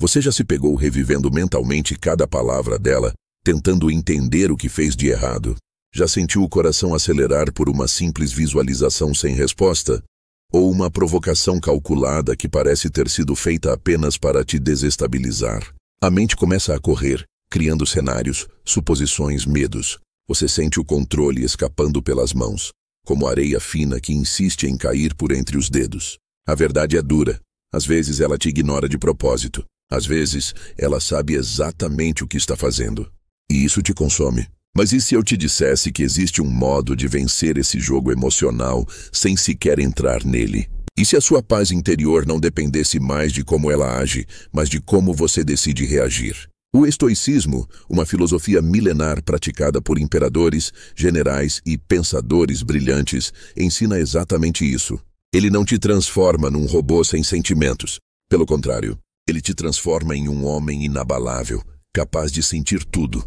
Você já se pegou revivendo mentalmente cada palavra dela, tentando entender o que fez de errado? Já sentiu o coração acelerar por uma simples visualização sem resposta? Ou uma provocação calculada que parece ter sido feita apenas para te desestabilizar? A mente começa a correr, criando cenários, suposições, medos. Você sente o controle escapando pelas mãos, como areia fina que insiste em cair por entre os dedos. A verdade é dura. Às vezes ela te ignora de propósito. Às vezes ela sabe exatamente o que está fazendo. E isso te consome. Mas e se eu te dissesse que existe um modo de vencer esse jogo emocional sem sequer entrar nele? E se a sua paz interior não dependesse mais de como ela age, mas de como você decide reagir? O estoicismo, uma filosofia milenar praticada por imperadores, generais e pensadores brilhantes, ensina exatamente isso. Ele não te transforma num robô sem sentimentos. Pelo contrário, ele te transforma em um homem inabalável, capaz de sentir tudo,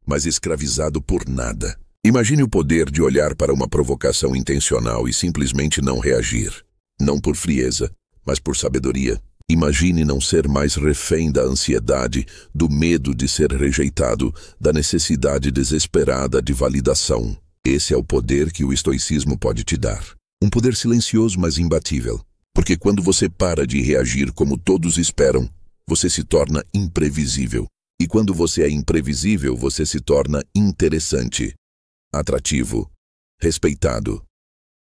mas escravizado por nada. Imagine o poder de olhar para uma provocação intencional e simplesmente não reagir. Não por frieza, mas por sabedoria. Imagine não ser mais refém da ansiedade, do medo de ser rejeitado, da necessidade desesperada de validação. Esse é o poder que o estoicismo pode te dar. Um poder silencioso, mas imbatível. Porque quando você para de reagir como todos esperam, você se torna imprevisível. E quando você é imprevisível, você se torna interessante, atrativo, respeitado.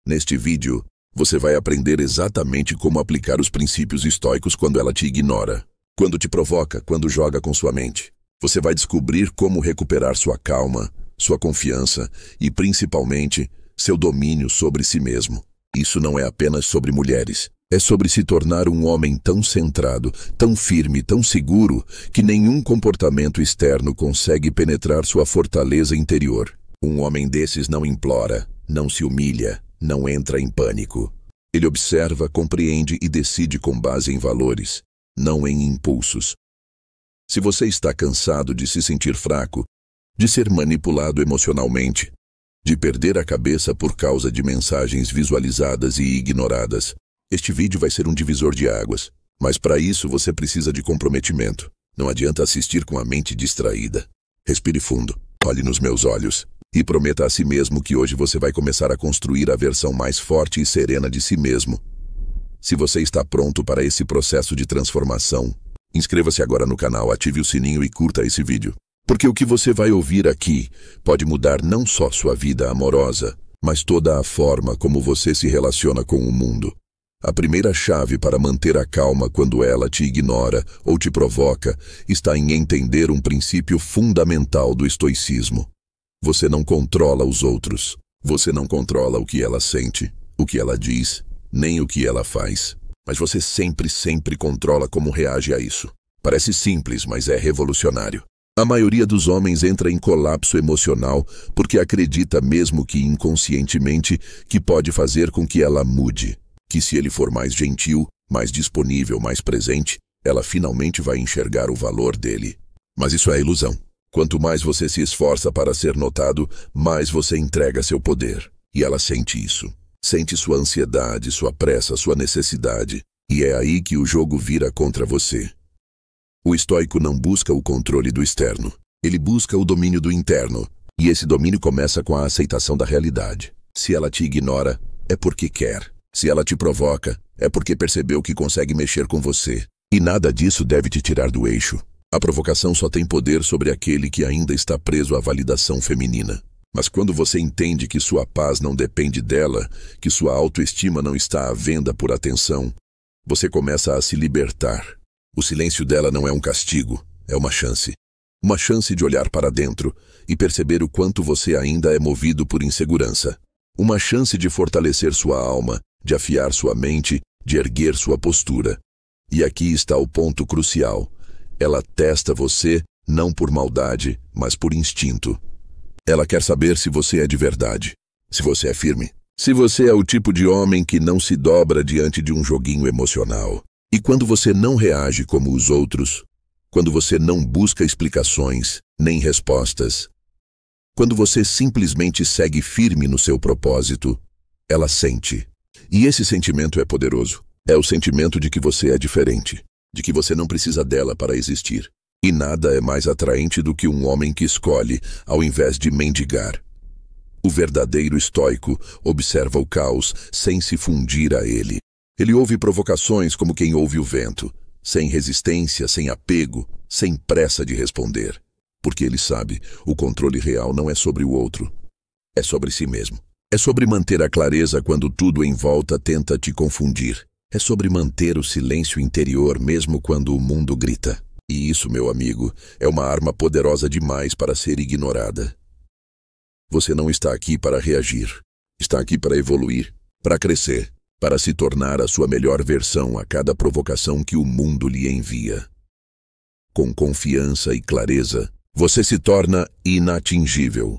Neste vídeo, você vai aprender exatamente como aplicar os princípios estoicos quando ela te ignora, quando te provoca, quando joga com sua mente. Você vai descobrir como recuperar sua calma, sua confiança e, principalmente, seu domínio sobre si mesmo. Isso não é apenas sobre mulheres. É sobre se tornar um homem tão centrado, tão firme, tão seguro, que nenhum comportamento externo consegue penetrar sua fortaleza interior. Um homem desses não implora, não se humilha, não entra em pânico. Ele observa, compreende e decide com base em valores, não em impulsos. Se você está cansado de se sentir fraco, de ser manipulado emocionalmente, de perder a cabeça por causa de mensagens visualizadas e ignoradas, este vídeo vai ser um divisor de águas. Mas para isso você precisa de comprometimento. Não adianta assistir com a mente distraída. Respire fundo, olhe nos meus olhos e prometa a si mesmo que hoje você vai começar a construir a versão mais forte e serena de si mesmo. Se você está pronto para esse processo de transformação, inscreva-se agora no canal, ative o sininho e curta esse vídeo. Porque o que você vai ouvir aqui pode mudar não só sua vida amorosa, mas toda a forma como você se relaciona com o mundo. A primeira chave para manter a calma quando ela te ignora ou te provoca está em entender um princípio fundamental do estoicismo. Você não controla os outros. Você não controla o que ela sente, o que ela diz, nem o que ela faz. Mas você sempre controla como reage a isso. Parece simples, mas é revolucionário. A maioria dos homens entra em colapso emocional porque acredita, mesmo que inconscientemente, que pode fazer com que ela mude. Que se ele for mais gentil, mais disponível, mais presente, ela finalmente vai enxergar o valor dele. Mas isso é ilusão. Quanto mais você se esforça para ser notado, mais você entrega seu poder. E ela sente isso. Sente sua ansiedade, sua pressa, sua necessidade. E é aí que o jogo vira contra você. O estoico não busca o controle do externo. Ele busca o domínio do interno. E esse domínio começa com a aceitação da realidade. Se ela te ignora, é porque quer. Se ela te provoca, é porque percebeu que consegue mexer com você. E nada disso deve te tirar do eixo. A provocação só tem poder sobre aquele que ainda está preso à validação feminina. Mas quando você entende que sua paz não depende dela, que sua autoestima não está à venda por atenção, você começa a se libertar. O silêncio dela não é um castigo, é uma chance. Uma chance de olhar para dentro e perceber o quanto você ainda é movido por insegurança. Uma chance de fortalecer sua alma, de afiar sua mente, de erguer sua postura. E aqui está o ponto crucial. Ela testa você, não por maldade, mas por instinto. Ela quer saber se você é de verdade, se você é firme, se você é o tipo de homem que não se dobra diante de um joguinho emocional. E quando você não reage como os outros, quando você não busca explicações, nem respostas, quando você simplesmente segue firme no seu propósito, ela sente. E esse sentimento é poderoso. É o sentimento de que você é diferente. de que você não precisa dela para existir. E nada é mais atraente do que um homem que escolhe, ao invés de mendigar. O verdadeiro estoico observa o caos sem se fundir a ele. Ele ouve provocações como quem ouve o vento, sem resistência, sem apego, sem pressa de responder. Porque ele sabe, o controle real não é sobre o outro, é sobre si mesmo. É sobre manter a clareza quando tudo em volta tenta te confundir. É sobre manter o silêncio interior mesmo quando o mundo grita. E isso, meu amigo, é uma arma poderosa demais para ser ignorada. Você não está aqui para reagir. Está aqui para evoluir, para crescer, para se tornar a sua melhor versão a cada provocação que o mundo lhe envia. Com confiança e clareza, você se torna inatingível.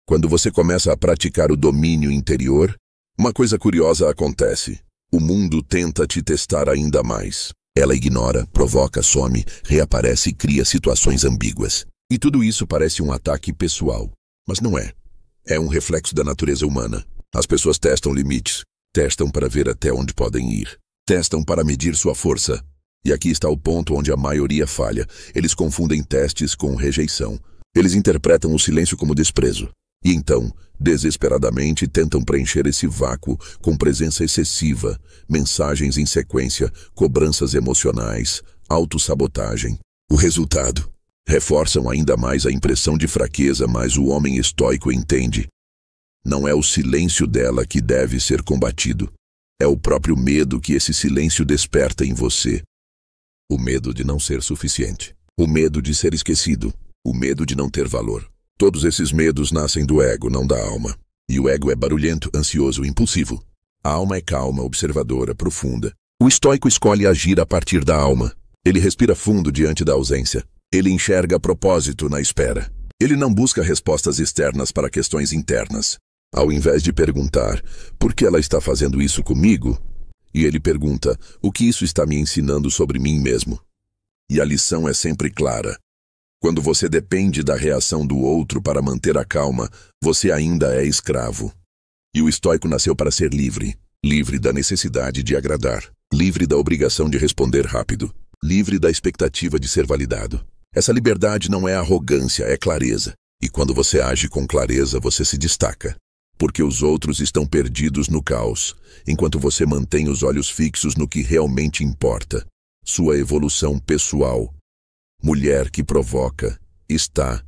Quando você começa a praticar o domínio interior, uma coisa curiosa acontece. O mundo tenta te testar ainda mais. Ela ignora, provoca, some, reaparece e cria situações ambíguas. E tudo isso parece um ataque pessoal. Mas não é. É um reflexo da natureza humana. As pessoas testam limites. Testam para ver até onde podem ir. Testam para medir sua força. E aqui está o ponto onde a maioria falha. Eles confundem testes com rejeição. Eles interpretam o silêncio como desprezo. E então, desesperadamente, tentam preencher esse vácuo com presença excessiva, mensagens em sequência, cobranças emocionais, autossabotagem. O resultado? Reforçam ainda mais a impressão de fraqueza, mas o homem estoico entende. Não é o silêncio dela que deve ser combatido. É o próprio medo que esse silêncio desperta em você. O medo de não ser suficiente. O medo de ser esquecido. O medo de não ter valor. Todos esses medos nascem do ego, não da alma. E o ego é barulhento, ansioso e impulsivo. A alma é calma, observadora, profunda. O estoico escolhe agir a partir da alma. Ele respira fundo diante da ausência. Ele enxerga propósito na espera. Ele não busca respostas externas para questões internas. Ao invés de perguntar, por que ela está fazendo isso comigo? E ele pergunta, o que isso está me ensinando sobre mim mesmo? E a lição é sempre clara. Quando você depende da reação do outro para manter a calma, você ainda é escravo. E o estoico nasceu para ser livre. Livre da necessidade de agradar. Livre da obrigação de responder rápido. Livre da expectativa de ser validado. Essa liberdade não é arrogância, é clareza. E quando você age com clareza, você se destaca. Porque os outros estão perdidos no caos, enquanto você mantém os olhos fixos no que realmente importa. Sua evolução pessoal. Mulher que provoca, está,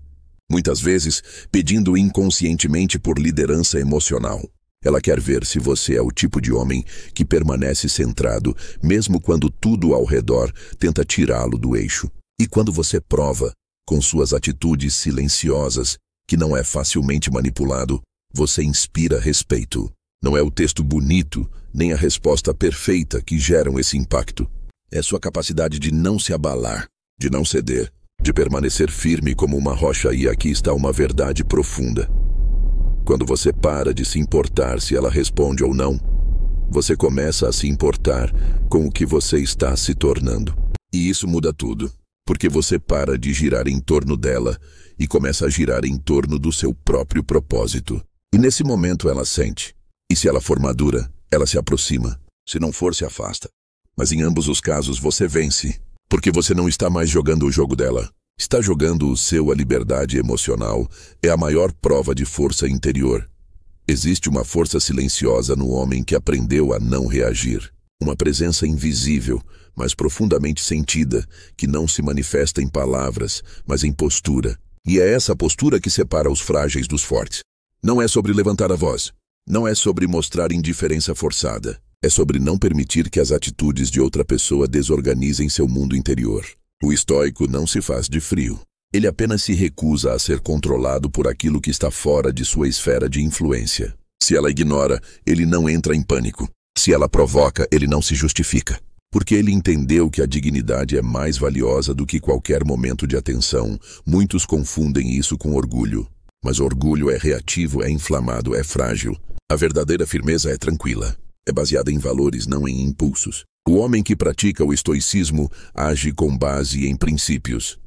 muitas vezes, pedindo inconscientemente por liderança emocional. Ela quer ver se você é o tipo de homem que permanece centrado, mesmo quando tudo ao redor tenta tirá-lo do eixo. E quando você prova, com suas atitudes silenciosas, que não é facilmente manipulado, você inspira respeito. Não é o texto bonito, nem a resposta perfeita que geram esse impacto. É sua capacidade de não se abalar, de não ceder, de permanecer firme como uma rocha, e aqui está uma verdade profunda. Quando você para de se importar se ela responde ou não, você começa a se importar com o que você está se tornando. E isso muda tudo, porque você para de girar em torno dela e começa a girar em torno do seu próprio propósito. E nesse momento ela sente. E se ela for madura, ela se aproxima. Se não for, se afasta. Mas em ambos os casos você vence. Porque você não está mais jogando o jogo dela. Está jogando o seu. A liberdade emocional é a maior prova de força interior. Existe uma força silenciosa no homem que aprendeu a não reagir. Uma presença invisível, mas profundamente sentida, que não se manifesta em palavras, mas em postura. E é essa postura que separa os frágeis dos fortes. Não é sobre levantar a voz. Não é sobre mostrar indiferença forçada. É sobre não permitir que as atitudes de outra pessoa desorganizem seu mundo interior. O estoico não se faz de frio. Ele apenas se recusa a ser controlado por aquilo que está fora de sua esfera de influência. Se ela ignora, ele não entra em pânico. Se ela provoca, ele não se justifica. Porque ele entendeu que a dignidade é mais valiosa do que qualquer momento de atenção. Muitos confundem isso com orgulho. Mas orgulho é reativo, é inflamado, é frágil. A verdadeira firmeza é tranquila. É baseada em valores, não em impulsos. O homem que pratica o estoicismo age com base em princípios.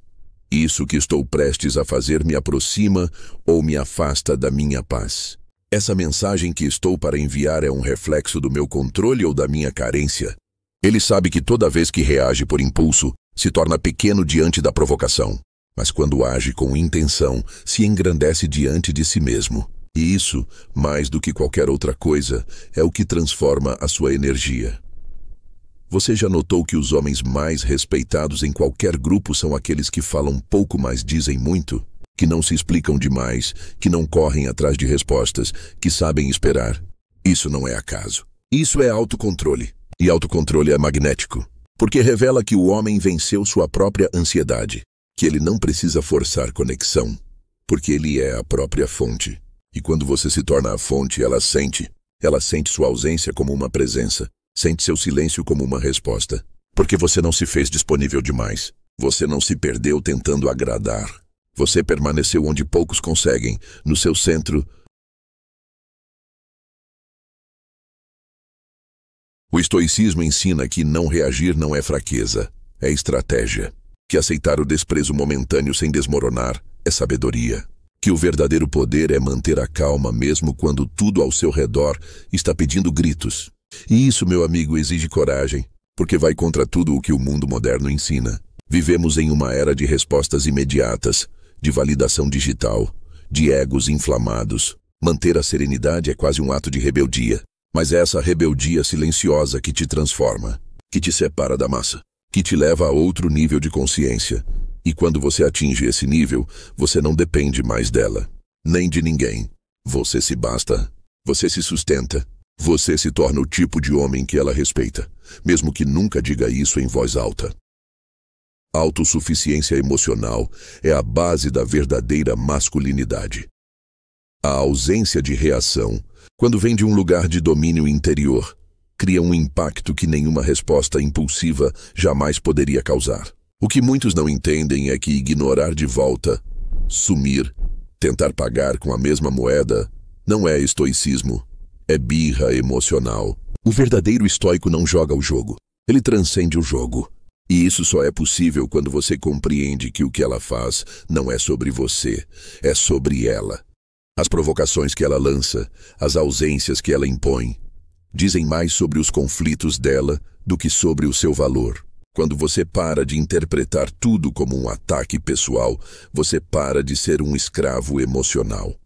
Isso que estou prestes a fazer me aproxima ou me afasta da minha paz? Essa mensagem que estou para enviar é um reflexo do meu controle ou da minha carência? Ele sabe que toda vez que reage por impulso, se torna pequeno diante da provocação. Mas quando age com intenção, se engrandece diante de si mesmo. E isso, mais do que qualquer outra coisa, é o que transforma a sua energia. Você já notou que os homens mais respeitados em qualquer grupo são aqueles que falam pouco, mas dizem muito? Que não se explicam demais, que não correm atrás de respostas, que sabem esperar? Isso não é acaso. Isso é autocontrole. E autocontrole é magnético, porque revela que o homem venceu sua própria ansiedade, que ele não precisa forçar conexão, porque ele é a própria fonte. E quando você se torna a fonte, ela sente sua ausência como uma presença, sente seu silêncio como uma resposta, porque você não se fez disponível demais, você não se perdeu tentando agradar, você permaneceu onde poucos conseguem, no seu centro. O estoicismo ensina que não reagir não é fraqueza, é estratégia. Que aceitar o desprezo momentâneo sem desmoronar é sabedoria. Que o verdadeiro poder é manter a calma mesmo quando tudo ao seu redor está pedindo gritos. E isso, meu amigo, exige coragem, porque vai contra tudo o que o mundo moderno ensina. Vivemos em uma era de respostas imediatas, de validação digital, de egos inflamados. Manter a serenidade é quase um ato de rebeldia. Mas é essa rebeldia silenciosa que te transforma, que te separa da massa, que te leva a outro nível de consciência. E quando você atinge esse nível, você não depende mais dela, nem de ninguém. Você se basta, você se sustenta, você se torna o tipo de homem que ela respeita, mesmo que nunca diga isso em voz alta. Autossuficiência emocional é a base da verdadeira masculinidade. A ausência de reação, quando vem de um lugar de domínio interior, cria um impacto que nenhuma resposta impulsiva jamais poderia causar. O que muitos não entendem é que ignorar de volta, sumir, tentar pagar com a mesma moeda, não é estoicismo, é birra emocional. O verdadeiro estoico não joga o jogo, ele transcende o jogo. E isso só é possível quando você compreende que o que ela faz não é sobre você, é sobre ela. As provocações que ela lança, as ausências que ela impõe, dizem mais sobre os conflitos dela do que sobre o seu valor. Quando você para de interpretar tudo como um ataque pessoal, você para de ser um escravo emocional.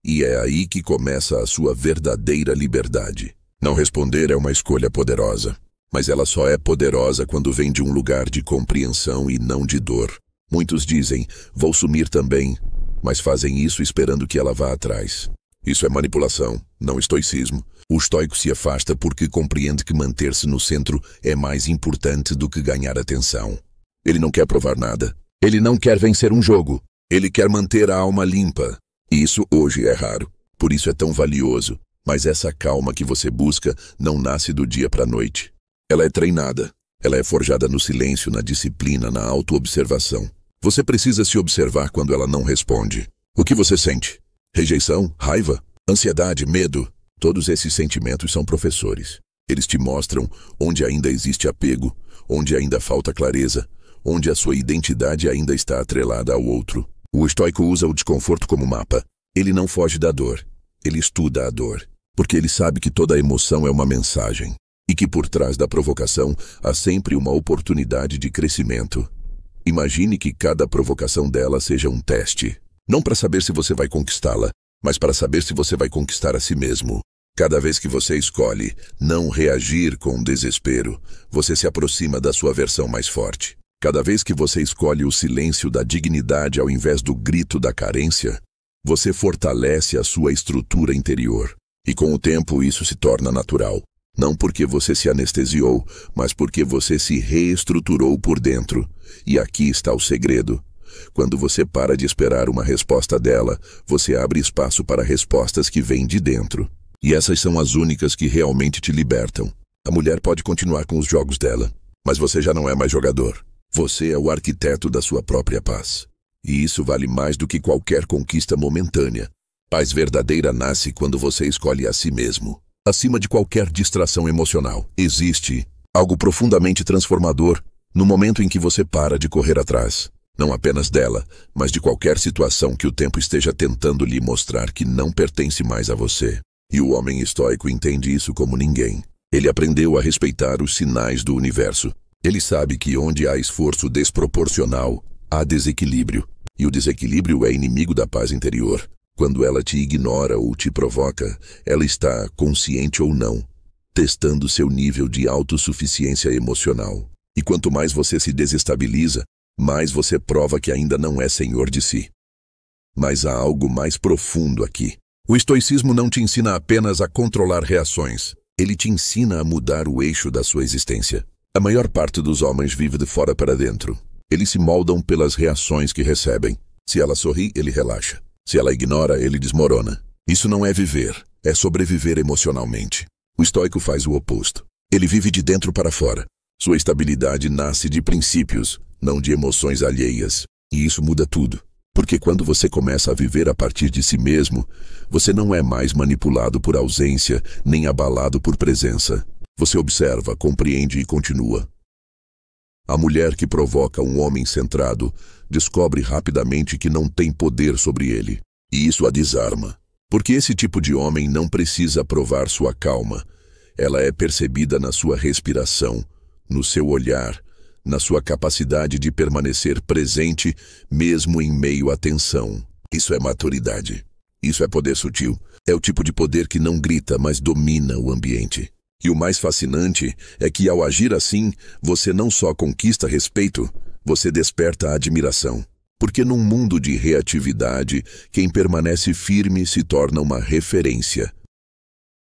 E é aí que começa a sua verdadeira liberdade. Não responder é uma escolha poderosa, mas ela só é poderosa quando vem de um lugar de compreensão e não de dor. Muitos dizem, vou sumir também, mas fazem isso esperando que ela vá atrás. Isso é manipulação, não estoicismo. O estoico se afasta porque compreende que manter-se no centro é mais importante do que ganhar atenção. Ele não quer provar nada. Ele não quer vencer um jogo. Ele quer manter a alma limpa. E isso hoje é raro. Por isso é tão valioso. Mas essa calma que você busca não nasce do dia para a noite. Ela é treinada. Ela é forjada no silêncio, na disciplina, na autoobservação. Você precisa se observar quando ela não responde. O que você sente? Rejeição? Raiva? Ansiedade? Medo? Todos esses sentimentos são professores. Eles te mostram onde ainda existe apego, onde ainda falta clareza, onde a sua identidade ainda está atrelada ao outro. O estoico usa o desconforto como mapa. Ele não foge da dor. Ele estuda a dor. Porque ele sabe que toda emoção é uma mensagem. E que por trás da provocação há sempre uma oportunidade de crescimento. Imagine que cada provocação dela seja um teste. Não para saber se você vai conquistá-la, mas para saber se você vai conquistar a si mesmo. Cada vez que você escolhe não reagir com desespero, você se aproxima da sua versão mais forte. Cada vez que você escolhe o silêncio da dignidade ao invés do grito da carência, você fortalece a sua estrutura interior. E com o tempo isso se torna natural. Não porque você se anestesiou, mas porque você se reestruturou por dentro. E aqui está o segredo. Quando você para de esperar uma resposta dela, você abre espaço para respostas que vêm de dentro. E essas são as únicas que realmente te libertam. A mulher pode continuar com os jogos dela, mas você já não é mais jogador. Você é o arquiteto da sua própria paz. E isso vale mais do que qualquer conquista momentânea. Paz verdadeira nasce quando você escolhe a si mesmo. Acima de qualquer distração emocional, existe algo profundamente transformador no momento em que você para de correr atrás. Não apenas dela, mas de qualquer situação que o tempo esteja tentando lhe mostrar que não pertence mais a você. E o homem estoico entende isso como ninguém. Ele aprendeu a respeitar os sinais do universo. Ele sabe que onde há esforço desproporcional, há desequilíbrio. E o desequilíbrio é inimigo da paz interior. Quando ela te ignora ou te provoca, ela está, consciente ou não, testando seu nível de autossuficiência emocional. E quanto mais você se desestabiliza, mais você prova que ainda não é senhor de si. Mas há algo mais profundo aqui. O estoicismo não te ensina apenas a controlar reações. Ele te ensina a mudar o eixo da sua existência. A maior parte dos homens vive de fora para dentro. Eles se moldam pelas reações que recebem. Se ela sorri, ele relaxa. Se ela ignora, ele desmorona. Isso não é viver, é sobreviver emocionalmente. O estoico faz o oposto. Ele vive de dentro para fora. Sua estabilidade nasce de princípios, não de emoções alheias. E isso muda tudo. Porque quando você começa a viver a partir de si mesmo, você não é mais manipulado por ausência, nem abalado por presença. Você observa, compreende e continua. A mulher que provoca um homem centrado descobre rapidamente que não tem poder sobre ele. E isso a desarma. Porque esse tipo de homem não precisa provar sua calma. Ela é percebida na sua respiração, no seu olhar, na sua capacidade de permanecer presente mesmo em meio à tensão. Isso é maturidade. Isso é poder sutil. É o tipo de poder que não grita, mas domina o ambiente. E o mais fascinante é que ao agir assim, você não só conquista respeito, você desperta admiração. Porque num mundo de reatividade, quem permanece firme se torna uma referência.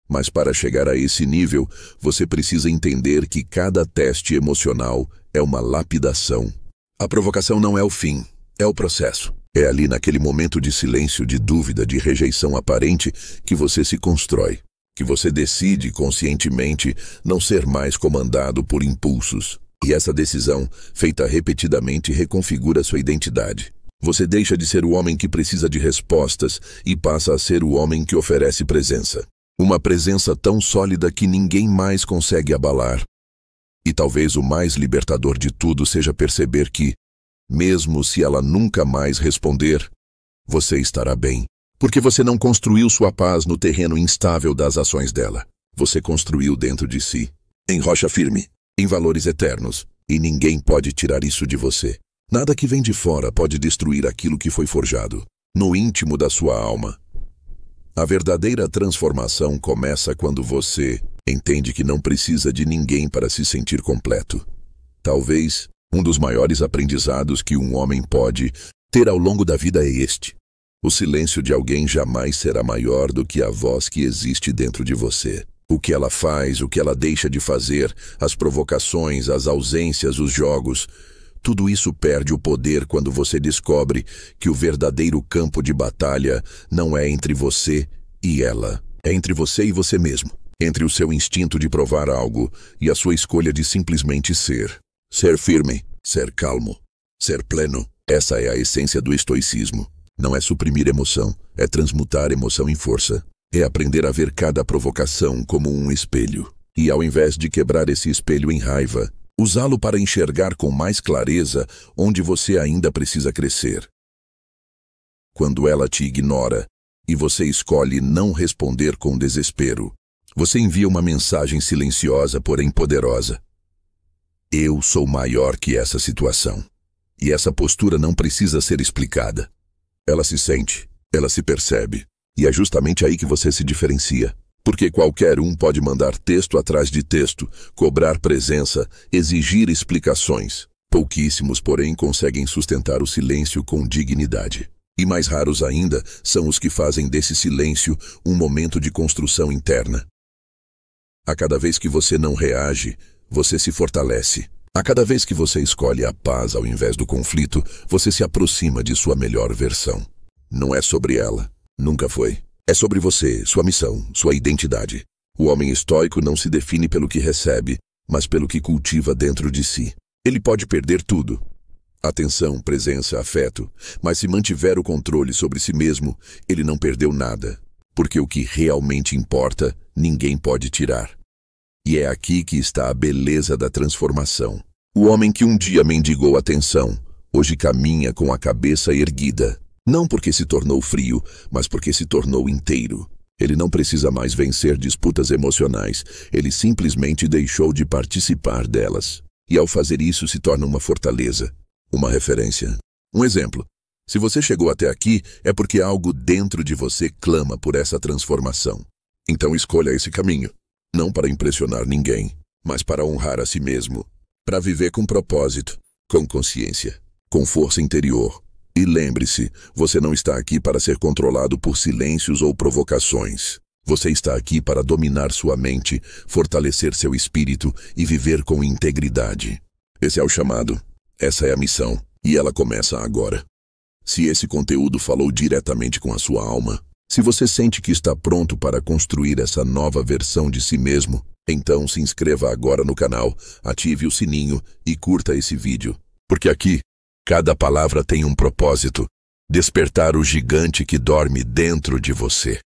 Mas para chegar a esse nível, você precisa entender que cada teste emocional é uma lapidação. A provocação não é o fim, é o processo. É ali naquele momento de silêncio, de dúvida, de rejeição aparente que você se constrói. Que você decide conscientemente não ser mais comandado por impulsos. E essa decisão, feita repetidamente, reconfigura sua identidade. Você deixa de ser o homem que precisa de respostas e passa a ser o homem que oferece presença. Uma presença tão sólida que ninguém mais consegue abalar. E talvez o mais libertador de tudo seja perceber que, mesmo se ela nunca mais responder, você estará bem. Porque você não construiu sua paz no terreno instável das ações dela. Você construiu dentro de si, em rocha firme, em valores eternos, e ninguém pode tirar isso de você. Nada que vem de fora pode destruir aquilo que foi forjado, no íntimo da sua alma. A verdadeira transformação começa quando você entende que não precisa de ninguém para se sentir completo. Talvez um dos maiores aprendizados que um homem pode ter ao longo da vida é este. O silêncio de alguém jamais será maior do que a voz que existe dentro de você. O que ela faz, o que ela deixa de fazer, as provocações, as ausências, os jogos, tudo isso perde o poder quando você descobre que o verdadeiro campo de batalha não é entre você e ela. É entre você e você mesmo. Entre o seu instinto de provar algo e a sua escolha de simplesmente ser. Ser firme, ser calmo, ser pleno. Essa é a essência do estoicismo. Não é suprimir emoção, é transmutar emoção em força. É aprender a ver cada provocação como um espelho. E ao invés de quebrar esse espelho em raiva, usá-lo para enxergar com mais clareza onde você ainda precisa crescer. Quando ela te ignora e você escolhe não responder com desespero, você envia uma mensagem silenciosa, porém poderosa. Eu sou maior que essa situação. E essa postura não precisa ser explicada. Ela se sente, ela se percebe, e é justamente aí que você se diferencia. Porque qualquer um pode mandar texto atrás de texto, cobrar presença, exigir explicações. Pouquíssimos, porém, conseguem sustentar o silêncio com dignidade. E mais raros ainda são os que fazem desse silêncio um momento de construção interna. A cada vez que você não reage, você se fortalece. A cada vez que você escolhe a paz ao invés do conflito, você se aproxima de sua melhor versão. Não é sobre ela. Nunca foi. É sobre você, sua missão, sua identidade. O homem estoico não se define pelo que recebe, mas pelo que cultiva dentro de si. Ele pode perder tudo. Atenção, presença, afeto. Mas se mantiver o controle sobre si mesmo, ele não perdeu nada. Porque o que realmente importa, ninguém pode tirar. E é aqui que está a beleza da transformação. O homem que um dia mendigou atenção, hoje caminha com a cabeça erguida. Não porque se tornou frio, mas porque se tornou inteiro. Ele não precisa mais vencer disputas emocionais, ele simplesmente deixou de participar delas. E ao fazer isso se torna uma fortaleza, uma referência. Um exemplo. Se você chegou até aqui, é porque algo dentro de você clama por essa transformação. Então escolha esse caminho, não para impressionar ninguém, mas para honrar a si mesmo, para viver com propósito, com consciência, com força interior. E lembre-se, você não está aqui para ser controlado por silêncios ou provocações. Você está aqui para dominar sua mente, fortalecer seu espírito e viver com integridade. Esse é o chamado, essa é a missão, e ela começa agora. Se esse conteúdo falou diretamente com a sua alma, se você sente que está pronto para construir essa nova versão de si mesmo, então se inscreva agora no canal, ative o sininho e curta esse vídeo. Porque aqui, cada palavra tem um propósito: despertar o gigante que dorme dentro de você.